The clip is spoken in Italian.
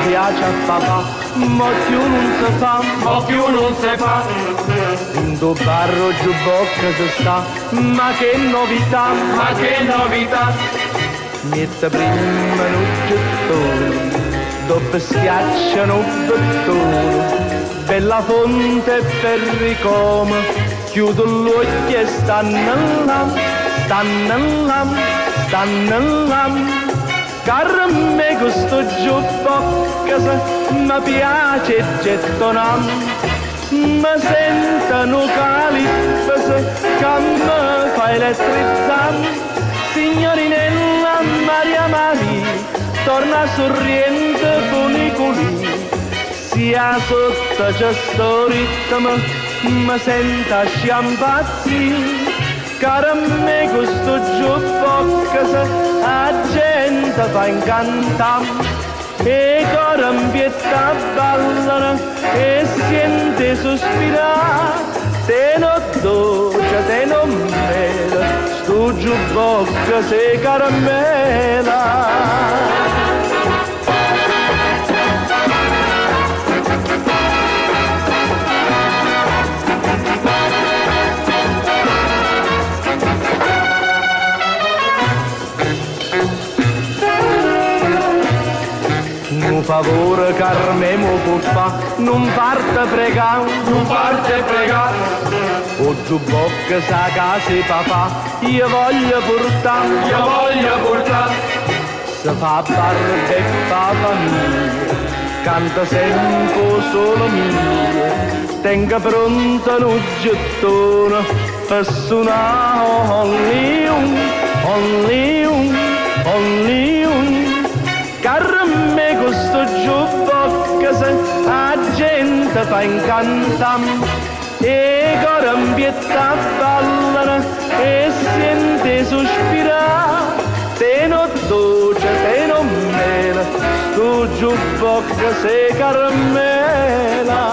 piace a papà, ma più non si fa, ma più non si fa. In tuo barro giubbocca si sta, ma che novità, ma che novità. Mette prima un gettone, dopo schiacciano un bottone, bella fonte per ricoma, chiudo l'occhio e stanno là, stanno là, stanno là. Caro a me questo giubbocca mi piace gettonam, mi sentono calippese che mi fa elettrizzare. Signorinella Maria Maria, torna sorriente funicoli, sia sotto c'è sto ritmo, mi senta sciampazzi. Caro a me questo giubbocca la gente fa incantare, e coro in pietà ballano e sente sospirare. Te non dolce, te non mela, sto giubbocca sei caramella. Un favore Carme mo può fa, non parte pregare, non parte pregare. O giubbocca sa casa e papà, io voglio portare, io voglio portare. Se fa barbe e fa famiglia, canta sempre solo mia, tenga pronto un gettone, per suonare only un, only un, only un. Caro a me questo giubbocca la gente fa incantare, e coro in pietà ballano e sente sospirare. Te non dolce, te non mela, sto giubbocca sei caramella.